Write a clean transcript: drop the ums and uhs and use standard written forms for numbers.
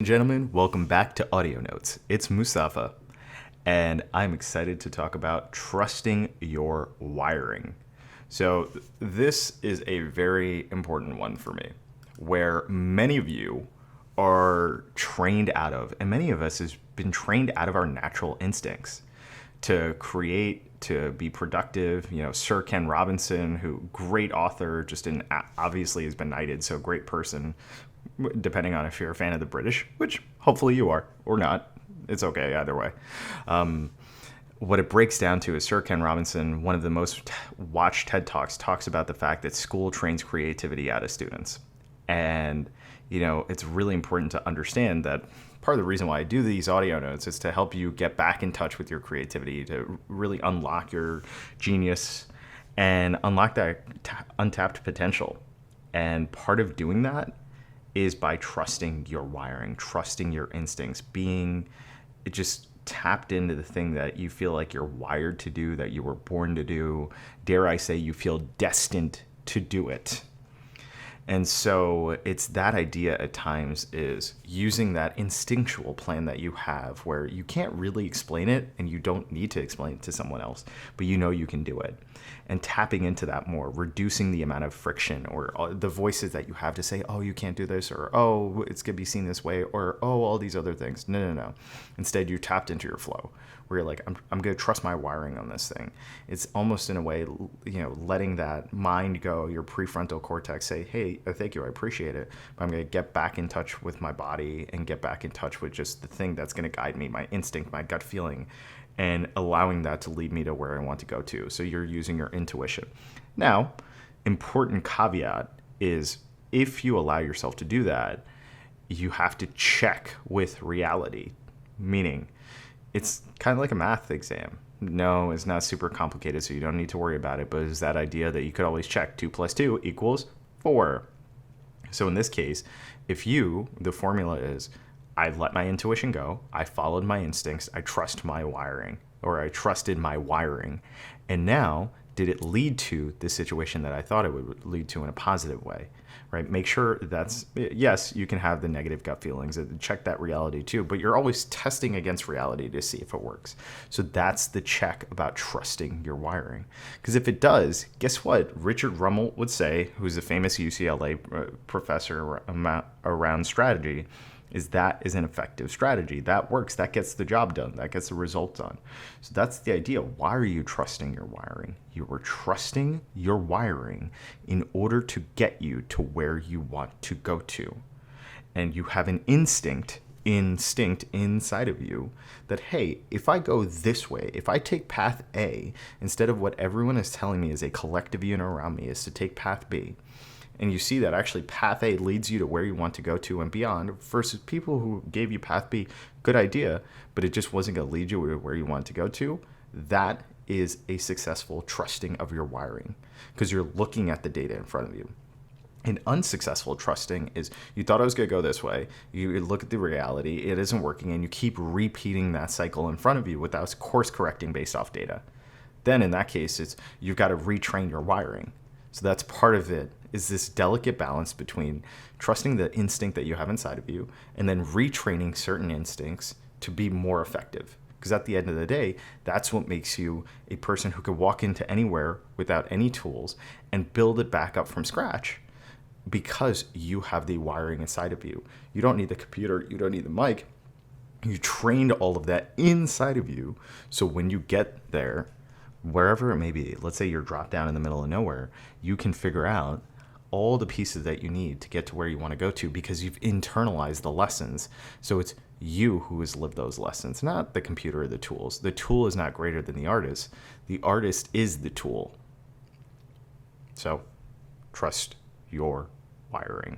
Gentlemen, welcome back to Audio Notes. It's Mustafa, and I'm excited to talk about trusting your wiring. So, this is a very important one for me, where many of you are trained out of, and many of us has been trained out of our natural instincts to create, to be productive. Sir Ken Robinson, who great author, obviously has been knighted, so great person, depending on if you're a fan of the British, which hopefully you are, or not. It's okay either way. What it breaks down to is Sir Ken Robinson, one of the most watched TED Talks, talks about the fact that school trains creativity out of students. And, it's really important to understand that part of the reason why I do these audio notes is to help you get back in touch with your creativity, to really unlock your genius and unlock that untapped potential. And part of doing that is by trusting your wiring, trusting your instincts, being just tapped into the thing that you feel like you're wired to do, that you were born to do. Dare I say, you feel destined to do it. And so it's that idea at times, is using that instinctual plan that you have where you can't really explain it and you don't need to explain it to someone else, but you can do it. And tapping into that more, reducing the amount of friction or the voices that you have to say, oh, you can't do this, or oh, it's going to be seen this way, or oh, all these other things. No. Instead, you tapped into your flow where you're like, I'm going to trust my wiring on this thing. It's almost in a way, letting that mind go, your prefrontal cortex say, hey, thank you, I appreciate it, but I'm going to get back in touch with my body and get back in touch with just the thing that's going to guide me, my instinct, my gut feeling, and allowing that to lead me to where I want to go to. So you're using your intuition. Now, important caveat is, if you allow yourself to do that, you have to check with reality, meaning it's kind of like a math exam. No, it's not super complicated, so you don't need to worry about it, but it's that idea that you could always check 2 + 2 = 4. So in this case, the formula is, I let my intuition go, I followed my instincts, I trusted my wiring, and now, did it lead to the situation that I thought it would lead to in a positive way, right? Make sure yes, you can have the negative gut feelings, check that reality too, but you're always testing against reality to see if it works. So that's the check about trusting your wiring. Because if it does, guess what? Richard Rummel would say, who's a famous UCLA professor around strategy, is an effective strategy. That works. That gets the job done. That gets the result done. So that's the idea. Why are you trusting your wiring? You are trusting your wiring in order to get you to where you want to go to. And you have an instinct inside of you that, hey, if I go this way, if I take path A, instead of what everyone is telling me as a collective unit around me is to take path B, and you see that actually path A leads you to where you want to go to and beyond, versus people who gave you path B, good idea, but it just wasn't going to lead you to where you want to go to, that is a successful trusting of your wiring, because you're looking at the data in front of you. An unsuccessful trusting is, you thought I was going to go this way, you look at the reality, it isn't working, and you keep repeating that cycle in front of you without course correcting based off data. Then in that case, you've got to retrain your wiring. So that's part of it, is this delicate balance between trusting the instinct that you have inside of you and then retraining certain instincts to be more effective. Because at the end of the day, that's what makes you a person who could walk into anywhere without any tools and build it back up from scratch, because you have the wiring inside of you. You don't need the computer, you don't need the mic. You trained all of that inside of you, so when you get there, wherever it may be, let's say you're dropped down in the middle of nowhere, you can figure out all the pieces that you need to get to where you want to go to, because you've internalized the lessons. So it's you who has lived those lessons, not the computer or the tools. The tool is not greater than the artist. The artist is the tool. So trust your wiring.